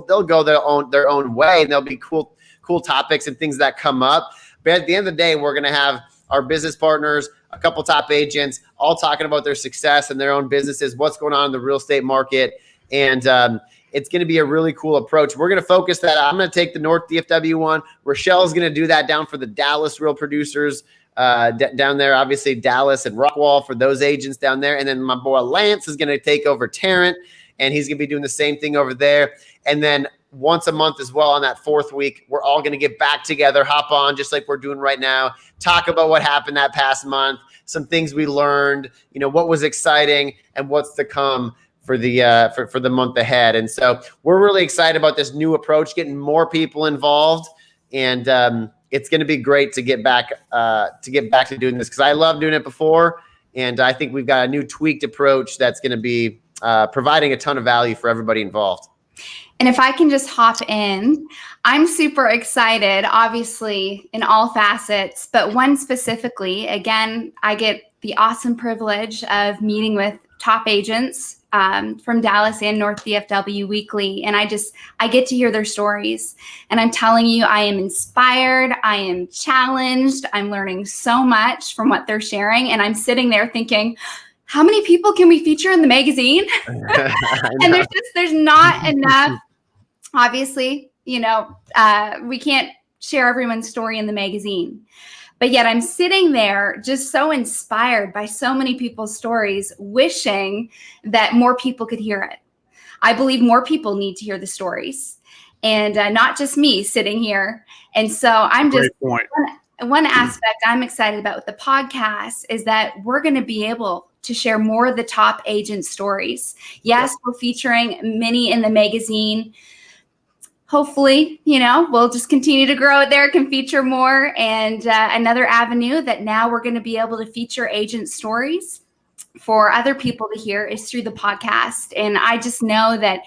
They'll go their own way, and there'll be cool topics and things that come up. But at the end of the day, we're going to have our business partners, a couple top agents, all talking about their success and their own businesses, what's going on in the real estate market. And it's going to be a really cool approach. We're going to focus that. I'm going to take the North DFW one. Rachelle is going to do that down for the Dallas real producers down there. Obviously, Dallas and Rockwall for those agents down there. And then my boy Lance is going to take over Tarrant, and he's going to be doing the same thing over there. And then once a month as well on that 4th week, we're all going to get back together, hop on just like we're doing right now, talk about what happened that past month, some things we learned, what was exciting and what's to come for the month ahead. And so we're really excited about this new approach, getting more people involved, and it's going to be great to get back to doing this, because I love doing it before, and I think we've got a new tweaked approach that's going to be providing a ton of value for everybody involved. And if I can just hop in, I'm super excited, obviously in all facets, but one specifically. Again, I get the awesome privilege of meeting with top agents from Dallas and North DFW weekly. And I get to hear their stories. And I'm telling you, I am inspired. I am challenged. I'm learning so much from what they're sharing. And I'm sitting there thinking, how many people can we feature in the magazine? And there's not enough. Obviously, we can't share everyone's story in the magazine. But yet I'm sitting there just so inspired by so many people's stories, wishing that more people could hear it. I believe more people need to hear the stories, and not just me sitting here. And so I'm just, one aspect I'm excited about with the podcast is that we're going to be able to share more of the top agent stories. Yes, we're featuring many in the magazine. Hopefully, we'll just continue to grow it there, can feature more. And another avenue that now we're going to be able to feature agent stories for other people to hear is through the podcast. And I just know that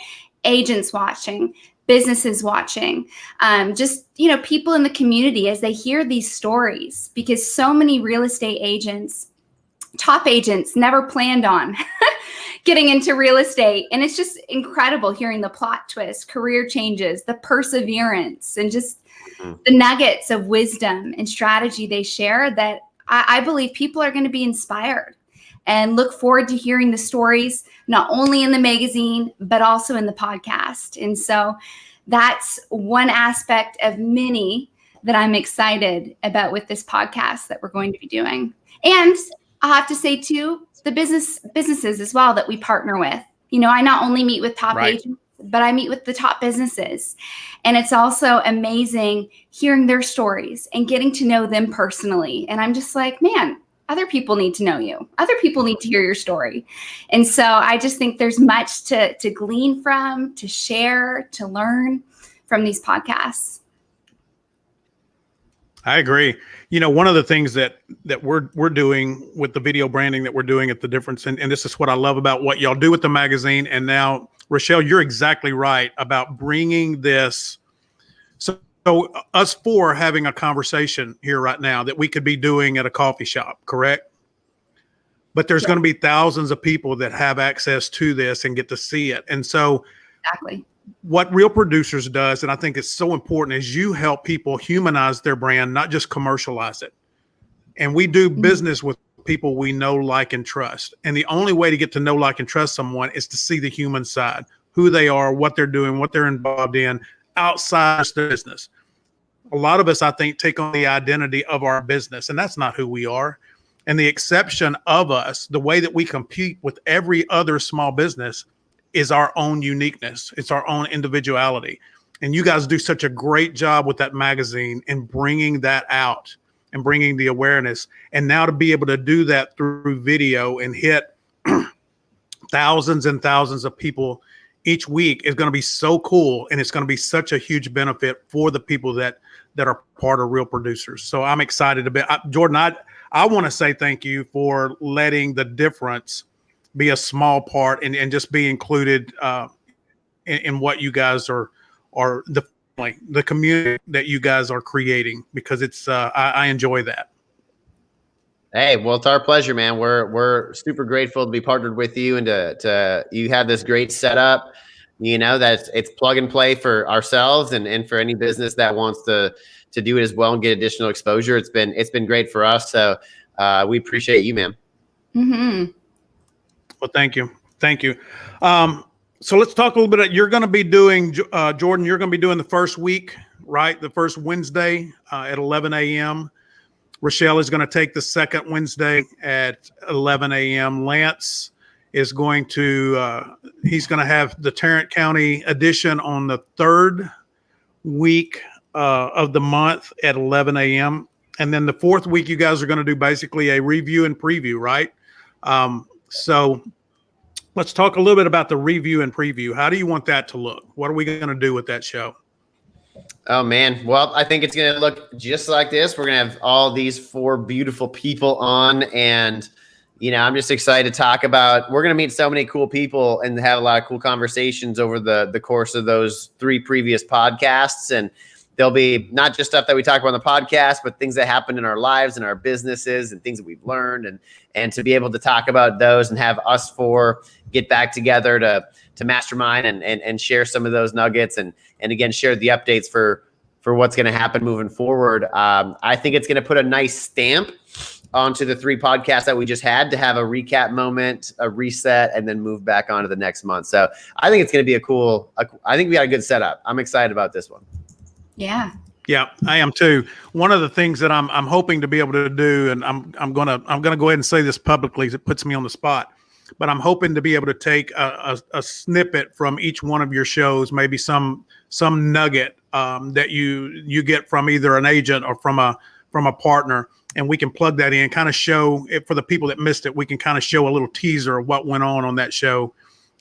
agents watching, businesses watching, people in the community, as they hear these stories, because so many real estate agents, top agents, never planned on getting into real estate. And it's just incredible hearing the plot twist, career changes, the perseverance, and just the nuggets of wisdom and strategy they share, that I believe people are going to be inspired and look forward to hearing the stories, not only in the magazine, but also in the podcast. And so that's one aspect of many that I'm excited about with this podcast that we're going to be doing. And I'll have to say too, the businesses as well that we partner with. I not only meet with top agents, but I meet with the top businesses. And it's also amazing hearing their stories and getting to know them personally. And I'm just like, man, other people need to know you. Other people need to hear your story. And so I just think there's much to glean from, to share, to learn from these podcasts. I agree. One of the things that we're doing with the video branding that we're doing at the difference, and this is what I love about what y'all do with the magazine. And now, Rachelle, you're exactly right about bringing this. So us four having a conversation here right now that we could be doing at a coffee shop, correct? But there's going to be thousands of people that have access to this and get to see it. And so exactly, what Real Producers does, and I think it's so important, is you help people humanize their brand, not just commercialize it. And we do business with people we know, like, and trust. And the only way to get to know, like, and trust someone is to see the human side, who they are, what they're doing, what they're involved in outside the business. A lot of us, I think, take on the identity of our business, and that's not who we are. And the exception of us, the way that we compete with every other small business, is our own uniqueness. It's our own individuality. And you guys do such a great job with that magazine and bringing that out and bringing the awareness. And now to be able to do that through video and hit thousands and thousands of people each week is going to be so cool. And it's going to be such a huge benefit for the people that are part of Real Producers. So I'm excited about Jordan. I want to say thank you for letting the difference be a small part and just be included in what you guys are the community that you guys are creating, because it's I enjoy that. Hey, well, it's our pleasure, man. We're super grateful to be partnered with you and to you have this great setup. You know, that it's plug and play for ourselves and for any business that wants to do it as well and get additional exposure. It's been great for us. So we appreciate you, man. Mm-hmm. Well, thank you. Thank you. So let's talk a little bit. You're going to be doing, Jordan, you're going to be doing the first week, right? The first Wednesday at 11 a.m. Rachelle is going to take the second Wednesday at 11 a.m. Lance is going to, he's going to have the Tarrant County edition on the third week of the month at 11 a.m. And then the fourth week, you guys are going to do basically a review and preview, right? So let's talk a little bit about the review and preview. How do you want that to look? What are we going to do with that show? Oh, man. Well, I think it's going to look just like this. We're going to have all these 4 beautiful people on. And, you know, I'm just excited to talk about, we're going to meet so many cool people and have a lot of cool conversations over the course of those 3 previous podcasts. And there'll be not just stuff that we talk about on the podcast, but things that happen in our lives and our businesses and things that we've learned. And to be able to talk about those and have us 4 get back together to mastermind and share some of those nuggets and again, share the updates for what's going to happen moving forward. I think it's going to put a nice stamp onto the 3 podcasts that we just had to have a recap moment, a reset, and then move back on to the next month. So I think it's going to be I think we got a good setup. I'm excited about this one. Yeah. Yeah, I am too. One of the things that I'm hoping to be able to do, and I'm gonna go ahead and say this publicly, as it puts me on the spot, but I'm hoping to be able to take a snippet from each one of your shows, maybe some nugget that you get from either an agent or from a partner, and we can plug that in, kind of show it for the people that missed it. We can kind of show a little teaser of what went on that show,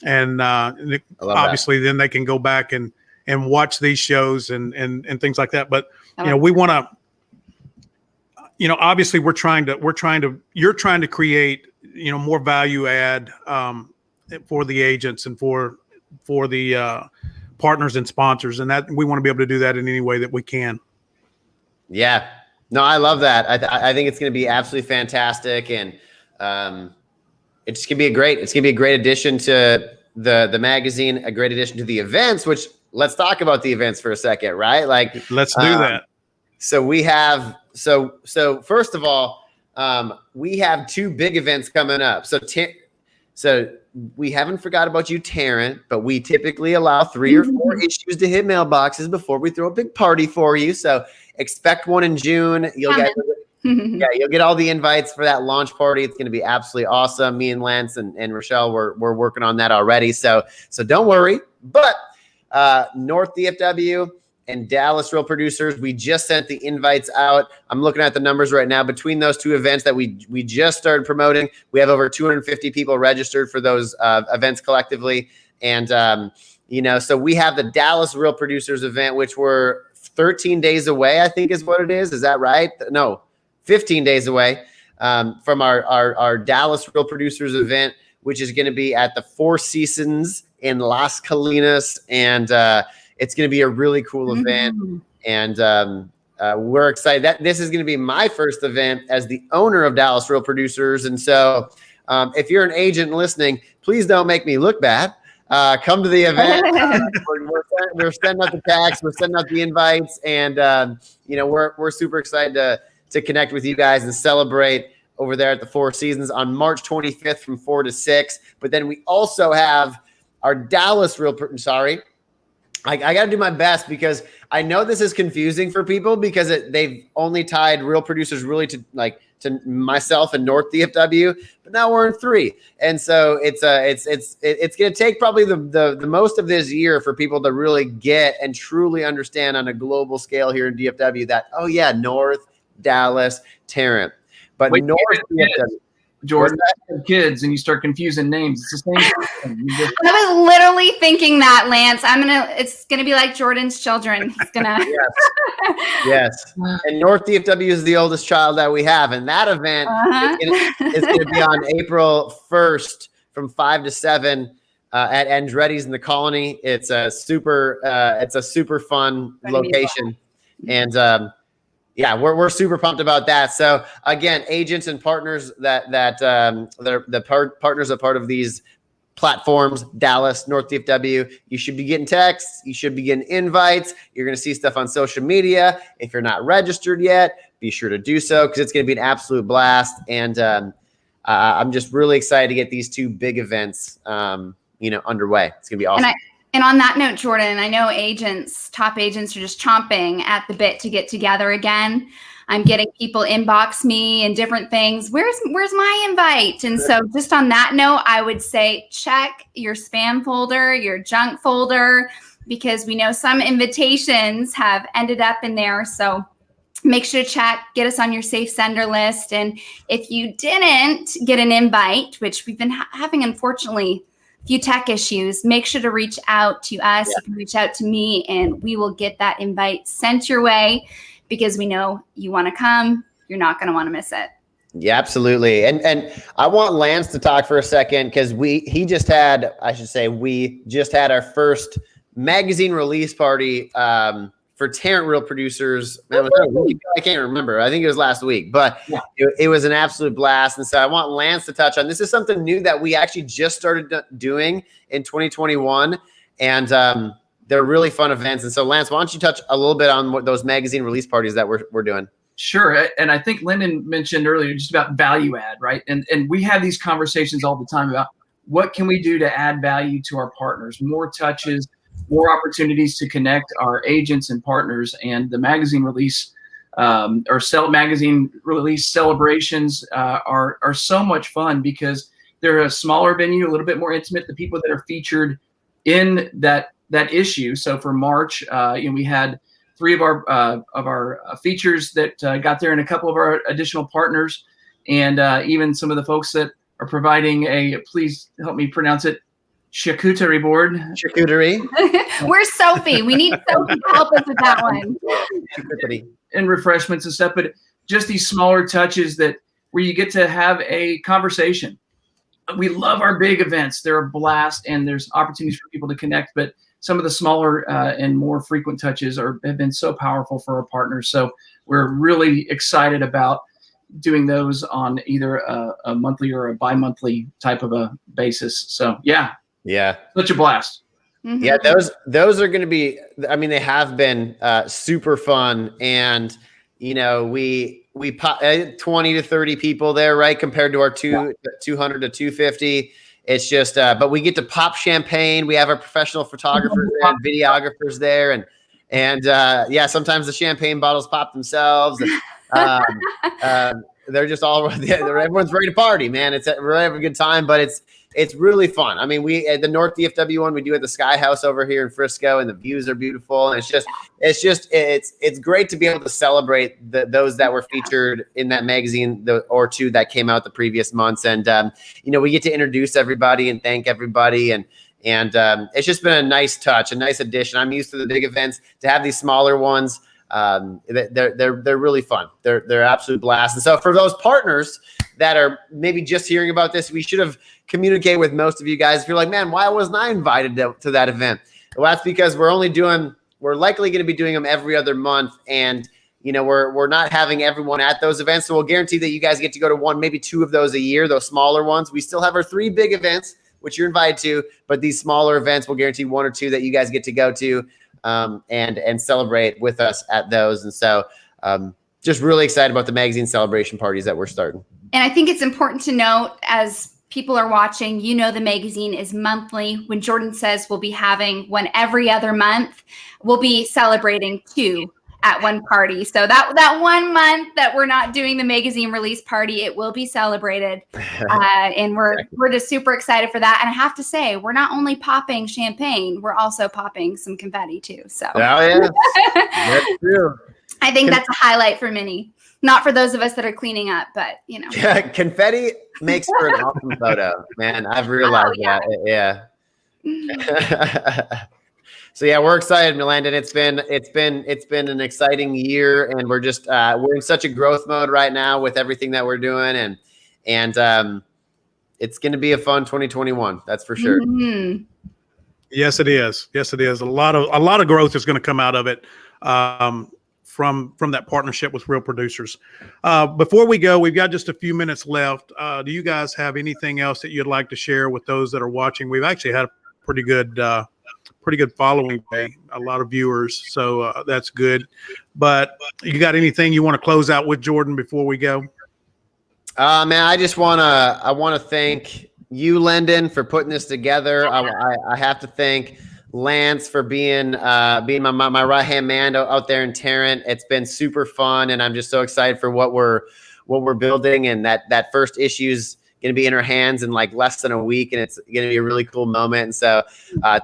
and obviously then they can go back and watch these shows and things like that. But you know, we want to, you know, obviously you're trying to create, you know, more value add for the agents and for the partners and sponsors, and that we want to be able to do that in any way that we can. Yeah, no, I love that. I think it's going to be absolutely fantastic, and it's going to be a great addition to the magazine, a great addition to the events, which let's talk about the events for a second, right? Like, let's do that. So we have, so first of all, we have 2 big events coming up. So we haven't forgot about you, Tarrant, but we typically allow 3 or 4 issues to hit mailboxes before we throw a big party for you. So expect one in June. You'll get all the invites for that launch party. It's going to be absolutely awesome. Me and Lance and Rachelle, we're working on that already. So don't worry. But North DFW and Dallas Real Producers, we just sent the invites out. I'm looking at the numbers right now. Between those 2 events that we just started promoting, we have over 250 people registered for those events collectively. And, you know, so we have the Dallas Real Producers event, which we're 13 days away, I think is what it is. Is that right? No, 15 days away from our Dallas Real Producers event, which is going to be at the 4 Seasons in Las Colinas, and it's going to be a really cool event, and we're excited. That this is going to be my first event as the owner of Dallas Real Producers, and so if you're an agent listening, please don't make me look bad. Come to the event. We're sending out the tags, we're sending out the invites, and we're super excited to connect with you guys and celebrate over there at the Four Seasons on March 25th from 4 to 6. But then we also have our Dallas I got to do my best because I know this is confusing for people because they've only tied real producers really to myself and North DFW, but now we're in 3. And so it's going to take probably the most of this year for people to really get and truly understand on a global scale here in DFW that, oh yeah, North, Dallas, Tarrant. But Wait, North DFW. Jordan, kids, and you start confusing names. It's the same thing. I was literally thinking that, Lance. It's gonna be like Jordan's children. He's gonna. Yes. And North DFW is the oldest child that we have, and that event is going to be on April 1st from 5 to 7 at Andretti's in the Colony. It's a super fun location, and yeah, we're super pumped about that. So again, agents and partners partners are part of these platforms, Dallas, North DFW. You should be getting texts. You should be getting invites. You're going to see stuff on social media. If you're not registered yet, be sure to do so because it's going to be an absolute blast. And I'm just really excited to get these 2 big events, underway. It's going to be awesome. And on that note, Jordan, I know top agents are just chomping at the bit to get together again. I'm getting people inbox me and different things. Where's my invite? And so just on that note, I would say check your spam folder, your junk folder, because we know some invitations have ended up in there. So make sure to check, get us on your safe sender list. And if you didn't get an invite, which we've been having, unfortunately, few tech issues, make sure to reach out to us. You can reach out to me and we will get that invite sent your way because we know you want to come. You're not going to want to miss it. Yeah, absolutely. And I want Lance to talk for a second because we just had our first magazine release party for Tarrant Real Producers. Man, I can't remember. I think it was last week, but it was an absolute blast. And so I want Lance to touch on, this is something new that we actually just started doing in 2021. And they're really fun events. And so Lance, why don't you touch a little bit on what those magazine release parties that we're doing? Sure. And I think Lyndon mentioned earlier just about value add, right? And we have these conversations all the time about what can we do to add value to our partners, more touches, more opportunities to connect our agents and partners. And the magazine release magazine release celebrations are so much fun because they're a smaller venue, a little bit more intimate. The people that are featured in that issue. So for March, we had 3 of our features that got there, and a couple of our additional partners, and even some of the folks that are providing please help me pronounce it, charcuterie board. Charcuterie. Where's Sophie? We need Sophie to help us with that one. And refreshments and stuff, but just these smaller touches where you get to have a conversation. We love our big events. They're a blast, and there's opportunities for people to connect, but some of the smaller and more frequent touches have been so powerful for our partners. So we're really excited about doing those on either a monthly or a bi-monthly type of a basis. So yeah, such a blast. Mm-hmm. Yeah, those are going to be, I mean, they have been super fun, and we 20 to 30 people there, right, compared to our 200 to 250. It's just, but we get to pop champagne. We have our professional photographers and videographers there, and sometimes the champagne bottles pop themselves. And, they're just everyone's ready to party, man. We're having a good time, but it's really fun. I mean, we at the North DFW one we do at the Sky House over here in Frisco, and the views are beautiful. And it's great to be able to celebrate those that were featured in that magazine or 2 that came out the previous months. And we get to introduce everybody and thank everybody, and it's just been a nice touch, a nice addition. I'm used to the big events. To have these smaller ones, they're really fun. They're absolute blast. And so for those partners that are maybe just hearing about this, we should have communicated with most of you guys. If you're like, man, why wasn't I invited to that event? Well, that's because we're likely going to be doing them every other month. And, we're not having everyone at those events. So we'll guarantee that you guys get to go to 1, maybe 2 of those a year, those smaller ones. We still have our 3 big events which you're invited to, but these smaller events, we'll guarantee 1 or 2 that you guys get to go to and celebrate with us at those. And so just really excited about the magazine celebration parties that we're starting. And I think it's important to note, as people are watching, the magazine is monthly. When Jordan says we'll be having one every other month, we'll be celebrating 2 at one party. So that 1 month that we're not doing the magazine release party, it will be celebrated. And we're just super excited for that. And I have to say, we're not only popping champagne, we're also popping some confetti too. So That's true. I think that's a highlight for many. Not for those of us that are cleaning up, but Confetti makes for an awesome photo, man. I've realized that. Yeah. So yeah, we're excited, Landon. It's been an exciting year, and we're just we're in such a growth mode right now with everything that we're doing, and it's going to be a fun 2021. That's for sure. Mm-hmm. Yes, it is. Yes, it is. A lot of growth is going to come out of it. From that partnership with Real Producers. Before we go, we've got just a few minutes left. Do you guys have anything else that you'd like to share with those that are watching? We've actually had a pretty good following today, a lot of viewers, so that's good. But you got anything you want to close out with, Jordan, before we go? Man, I want to thank you, Landon, for putting this together. I have to thank Lance for being my right hand man out there in Tarrant. It's been super fun, and I'm just so excited for what we're building. And that first issue's going to be in our hands in like less than a week, and it's going to be a really cool moment. And so,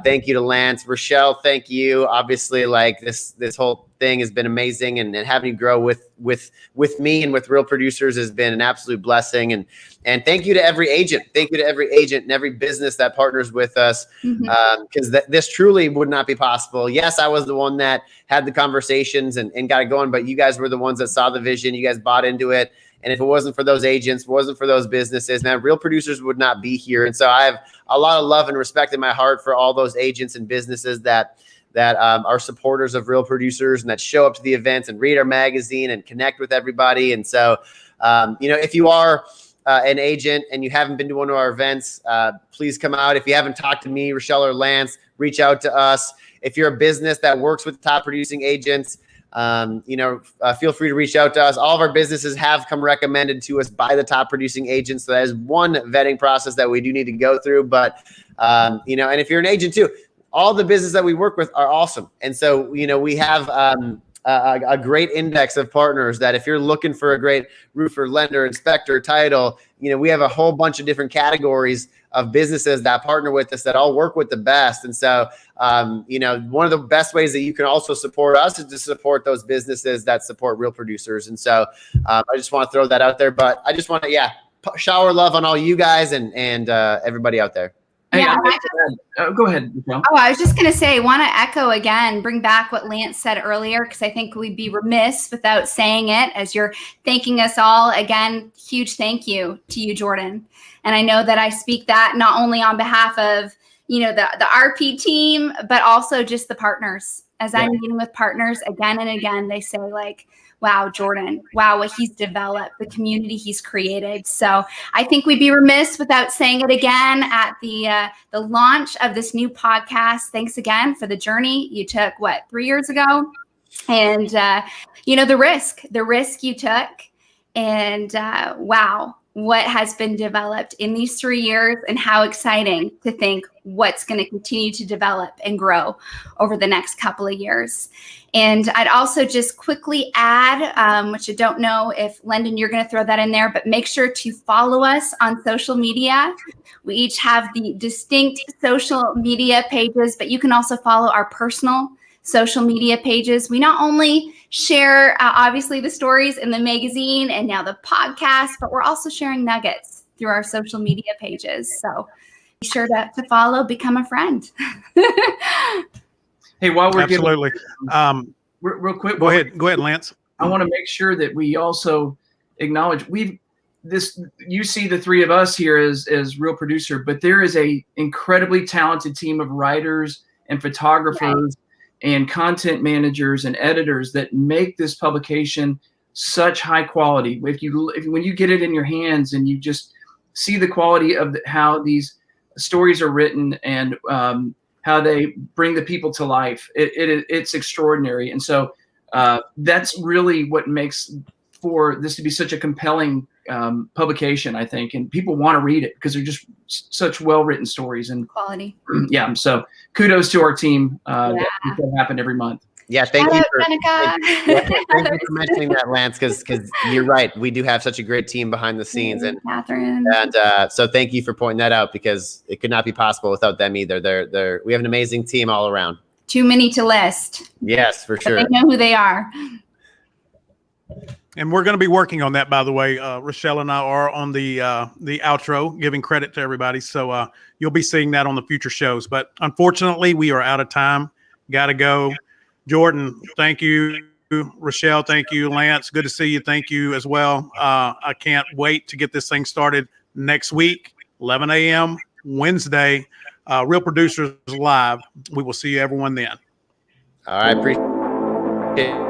thank you to Lance. Rachelle, thank you. Obviously, like this whole thing has been amazing, and having you grow with me and with Real Producers has been an absolute blessing. And thank you to every agent. Thank you to every agent and every business that partners with us, because this truly would not be possible. Yes, I was the one that had the conversations and got it going, but you guys were the ones that saw the vision. You guys bought into it. And if it wasn't for those agents, it wasn't for those businesses, man, Real Producers would not be here. And so I have a lot of love and respect in my heart for all those agents and businesses that are supporters of Real Producers and that show up to the events and read our magazine and connect with everybody. And so, if you are an agent and you haven't been to one of our events, please come out. If you haven't talked to me, Rachelle, or Lance, reach out to us. If you're a business that works with top producing agents, feel free to reach out to us. All of our businesses have come recommended to us by the top producing agents. So that is one vetting process that we do need to go through. But, and if you're an agent too, all the businesses that we work with are awesome. And so, we have a great index of partners that if you're looking for a great roofer, lender, inspector, title, we have a whole bunch of different categories of businesses that partner with us that all work with the best. And so, one of the best ways that you can also support us is to support those businesses that support Real Producers. And so I just want to throw that out there, but I just want to, shower love on all you guys and everybody out there. Yeah, go ahead, Rachelle. Oh, I was just going to say, want to echo again, bring back what Lance said earlier, because I think we'd be remiss without saying it as you're thanking us all. Again, huge thank you to you, Jordan. And I know that I speak that not only on behalf of, the RP team, but also just the partners. As I'm meeting with partners again and again, they say like, wow, Jordan, wow, what he's developed, the community he's created. So I think we'd be remiss without saying it again at the launch of this new podcast. Thanks again for the journey you took, 3 years ago? And, the risk you took, and wow, what has been developed in these 3 years, and how exciting to think what's going to continue to develop and grow over the next couple of years. And I'd also just quickly add, which I don't know if, Landon, you're going to throw that in there, but make sure to follow us on social media. We each have the distinct social media pages, but you can also follow our personal social media pages. We not only share, obviously, the stories in the magazine and now the podcast, but we're also sharing nuggets through our social media pages. So be sure to follow, become a friend. Hey, while we're absolutely, real quick, go ahead, Lance. I want to make sure that we also acknowledge you see the three of us here as Real Producer, but there is a incredibly talented team of writers and photographers and content managers and editors that make this publication such high quality. When you get it in your hands and you just see the quality of how these stories are written and how they bring the people to life. It's extraordinary. And so that's really what makes for this to be such a compelling publication, I think. And people want to read it because they're just such well-written stories and Quality. yeah. So kudos to our team. That happen every month. Yeah, thank you for Thank mentioning that, Lance, because you're right. We do have such a great team behind the scenes, and Catherine. So thank you for pointing that out, because it could not be possible without them either. We have an amazing team all around. Too many to list. Yes, for sure. They know who they are. And we're going to be working on that, by the way. Rachelle and I are on the outro, giving credit to everybody. So you'll be seeing that on the future shows. But unfortunately, we are out of time. Got to go. Jordan, thank you. Rachelle, thank you. Lance, good to see you. Thank you as well. I can't wait to get this thing started next week, 11 a.m. Wednesday. Real Producers Live. We will see you everyone then. All right. Appreciate it.